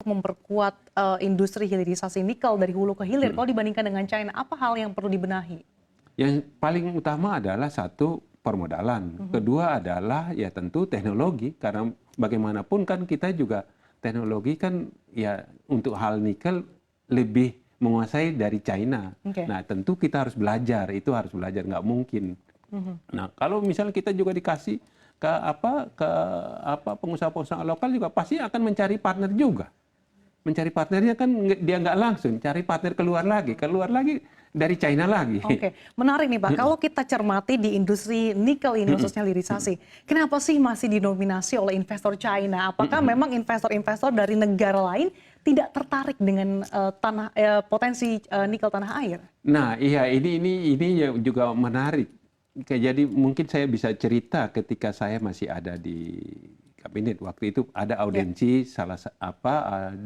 memperkuat industri hilirisasi nikel dari hulu ke hilir kalau dibandingkan dengan China? Apa hal yang perlu dibenahi? Yang paling utama adalah satu, permodalan. Kedua adalah ya tentu teknologi, karena bagaimanapun kan kita juga teknologi kan ya untuk hal nikel lebih menguasai dari China. Nah tentu kita harus belajar, itu harus belajar, nggak mungkin. Nah kalau misalnya kita juga dikasih ke pengusaha-pengusaha lokal juga pasti akan mencari partner juga. Mencari partnernya kan dia nggak langsung, cari partner keluar lagi dari China lagi. Oke, menarik nih Pak. Kalau kita cermati di industri nikel ini, khususnya hilirisasi, kenapa sih masih didominasi oleh investor China? Apakah memang investor-investor dari negara lain tidak tertarik dengan potensi nikel tanah air? Nah, iya ini juga menarik. Jadi mungkin saya bisa cerita ketika saya masih ada di kabinet waktu itu ada audiensi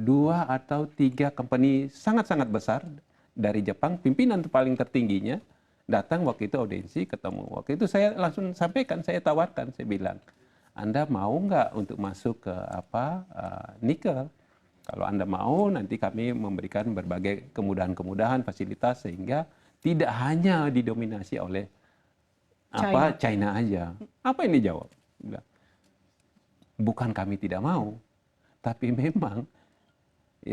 dua atau tiga company sangat-sangat besar dari Jepang, pimpinan paling tertingginya datang waktu itu audiensi ketemu. Waktu itu saya langsung sampaikan, saya tawarkan, saya bilang, Anda mau nggak untuk masuk ke nikel? Kalau Anda mau, nanti kami memberikan berbagai kemudahan-kemudahan, fasilitas sehingga tidak hanya didominasi oleh China aja. Apa yang dijawab? Bukan kami tidak mau, tapi memang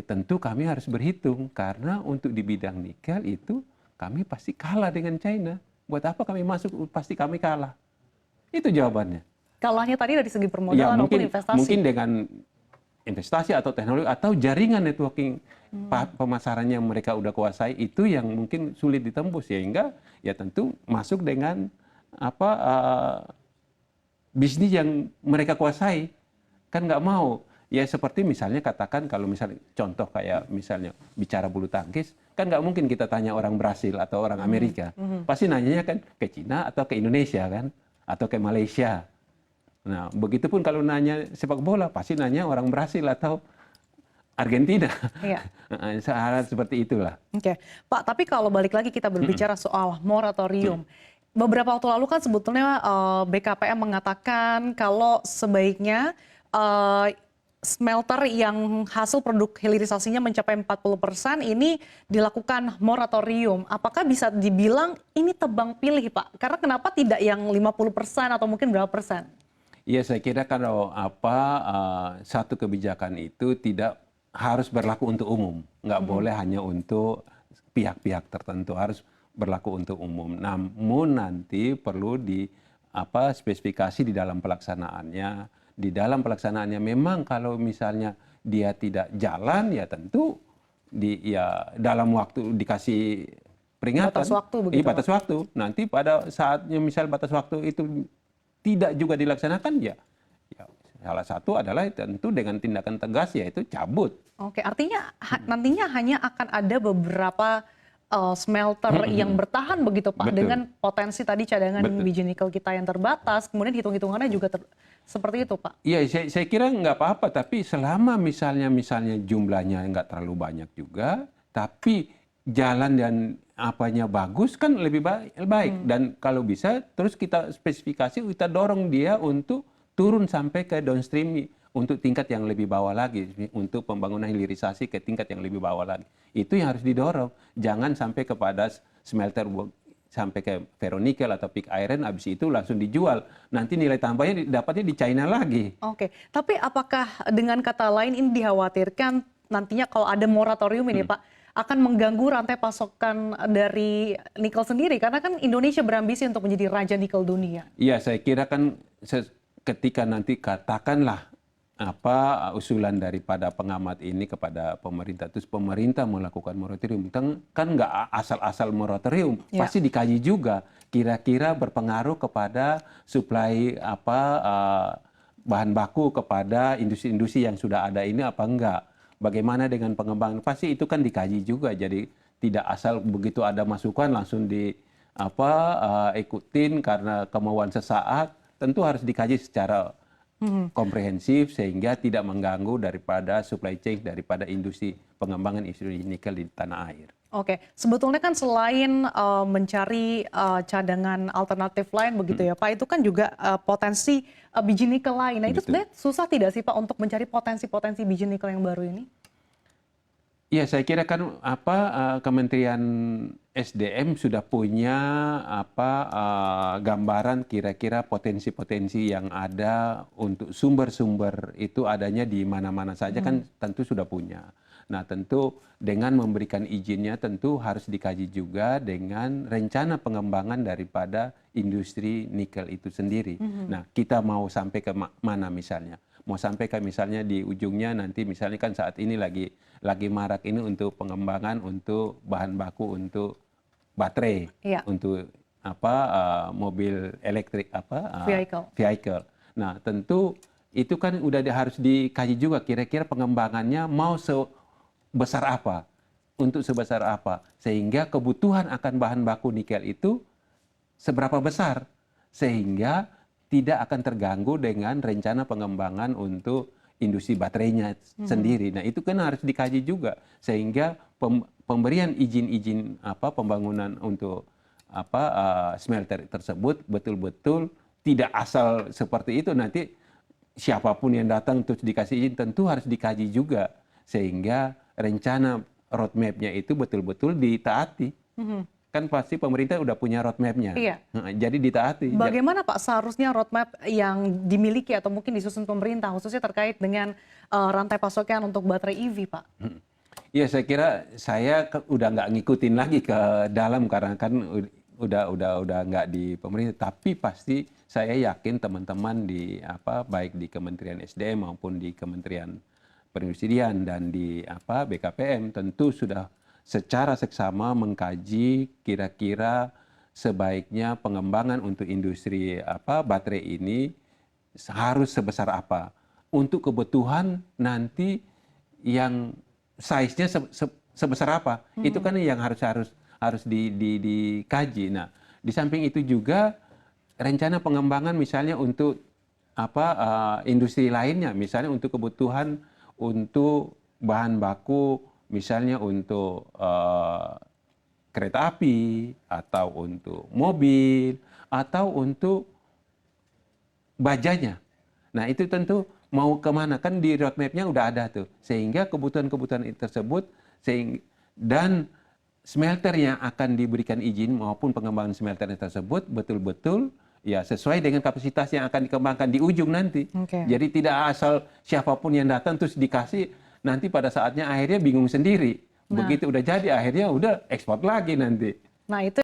tentu kami harus berhitung karena untuk di bidang nikel itu kami pasti kalah dengan China. Buat apa kami masuk? Pasti kami kalah. Itu jawabannya. Kalahnya tadi dari segi permodalan maupun investasi. Mungkin dengan investasi atau teknologi atau jaringan networking pemasaran yang mereka udah kuasai itu yang mungkin sulit ditembus, sehingga ya tentu masuk dengan bisnis yang mereka kuasai, kan nggak mau. Ya seperti misalnya katakan kalau misalnya contoh kayak misalnya bicara bulu tangkis, kan nggak mungkin kita tanya orang Brasil atau orang Amerika. Pasti nanyanya kan ke Cina atau ke Indonesia kan, atau ke Malaysia. Nah begitupun kalau nanya sepak bola, pasti nanya orang Brasil atau Argentina. Iya. Hal seperti itulah. Oke, Pak, tapi kalau balik lagi kita berbicara soal moratorium. Beberapa waktu lalu kan sebetulnya BKPM mengatakan kalau sebaiknya smelter yang hasil produk hilirisasinya mencapai 40% ini dilakukan moratorium. Apakah bisa dibilang ini tebang pilih, Pak? Karena kenapa tidak yang 50% atau mungkin berapa persen? Ya saya kira kalau satu kebijakan itu tidak harus berlaku untuk umum. Nggak boleh hanya untuk pihak-pihak tertentu, harus berlaku untuk umum. Namun nanti perlu spesifikasi di dalam pelaksanaannya. Di dalam pelaksanaannya memang kalau misalnya dia tidak jalan ya tentu dalam waktu dikasih peringatan. Batas waktu begitu. Batas waktu. Nanti pada saatnya misal batas waktu itu tidak juga dilaksanakan ya salah satu adalah tentu dengan tindakan tegas yaitu cabut. Oke, artinya nantinya hanya akan ada beberapa smelter yang bertahan begitu Pak. Betul. Dengan potensi tadi cadangan biji nikel kita yang terbatas, kemudian hitung-hitungannya juga seperti itu Pak. Iya, saya kira nggak apa-apa, tapi selama misalnya jumlahnya nggak terlalu banyak juga, tapi jalan dan apanya bagus kan lebih baik. Dan kalau bisa terus kita spesifikasi, kita dorong dia untuk turun sampai ke downstream untuk tingkat yang lebih bawah lagi, untuk pembangunan hilirisasi ke tingkat yang lebih bawah lagi. Itu yang harus didorong. Jangan sampai kepada smelter sampai ke ferronikel atau pig iron, habis itu langsung dijual. Nanti nilai tambahnya dapatnya di China lagi. Oke, tapi apakah dengan kata lain ini dikhawatirkan nantinya kalau ada moratorium ini Pak, akan mengganggu rantai pasokan dari nikel sendiri? Karena kan Indonesia berambisi untuk menjadi raja nikel dunia. Iya, saya kira kan ketika nanti katakanlah usulan daripada pengamat ini kepada pemerintah, terus pemerintah melakukan moratorium, kan nggak asal-asal moratorium, pasti dikaji juga kira-kira berpengaruh kepada suplai bahan baku kepada industri-industri yang sudah ada ini apa enggak, bagaimana dengan pengembangan, pasti itu kan dikaji juga. Jadi tidak asal begitu ada masukan langsung ikutin karena kemauan sesaat, tentu harus dikaji secara komprehensif sehingga tidak mengganggu daripada supply chain daripada industri pengembangan industri nikel di tanah air. Oke, sebetulnya kan selain mencari cadangan alternatif lain begitu ya Pak, itu kan juga potensi biji nikel lain. Nah itu sebenarnya susah tidak sih Pak untuk mencari potensi-potensi biji nikel yang baru ini? Iya, saya kira kan Kementerian SDM sudah punya gambaran kira-kira potensi-potensi yang ada untuk sumber-sumber itu adanya di mana-mana saja kan tentu sudah punya. Nah, tentu dengan memberikan izinnya tentu harus dikaji juga dengan rencana pengembangan daripada industri nikel itu sendiri. Nah, kita mau sampai ke mana misalnya? Mau sampai ke misalnya di ujungnya nanti misalnya kan saat ini lagi marak ini untuk pengembangan untuk bahan baku untuk baterai, Iya. untuk mobil elektrik Vehicle. Nah, tentu itu kan udah harus dikaji juga kira-kira pengembangannya mau sebesar apa, untuk sebesar apa, sehingga kebutuhan akan bahan baku nikel itu seberapa besar, sehingga tidak akan terganggu dengan rencana pengembangan untuk industri baterainya sendiri. Nah, itu kan harus dikaji juga sehingga pemberian izin-izin pembangunan untuk smelter tersebut betul-betul tidak asal seperti itu. Nanti siapapun yang datang terus dikasih izin tentu harus dikaji juga sehingga rencana roadmap-nya itu betul-betul ditaati. Kan pasti pemerintah udah punya roadmap-nya. Iya. Jadi ditaati. Bagaimana Pak seharusnya roadmap yang dimiliki atau mungkin disusun pemerintah khususnya terkait dengan rantai pasokan untuk baterai EV, Pak? Ya, saya kira udah nggak ngikutin lagi ke dalam karena kan udah nggak di pemerintah. Tapi pasti saya yakin teman-teman baik di Kementerian SDM maupun di Kementerian Perindustrian dan di BKPM tentu sudah secara seksama mengkaji kira-kira sebaiknya pengembangan untuk industri baterai ini harus sebesar apa untuk kebutuhan nanti yang size-nya sebesar apa. Itu kan yang harus dikaji. Nah, di samping itu juga rencana pengembangan misalnya untuk industri lainnya, misalnya untuk kebutuhan untuk bahan baku misalnya untuk kereta api, atau untuk mobil, atau untuk bajanya. Nah, itu tentu mau kemana? Kan di roadmap-nya udah ada tuh. Sehingga kebutuhan-kebutuhan tersebut, dan smelter yang akan diberikan izin maupun pengembangan smelter tersebut betul-betul ya sesuai dengan kapasitas yang akan dikembangkan di ujung nanti. Okay. Jadi tidak asal siapapun yang datang terus dikasih, nanti pada saatnya akhirnya bingung sendiri. Begitu udah jadi akhirnya udah ekspor lagi nanti. Nah, itu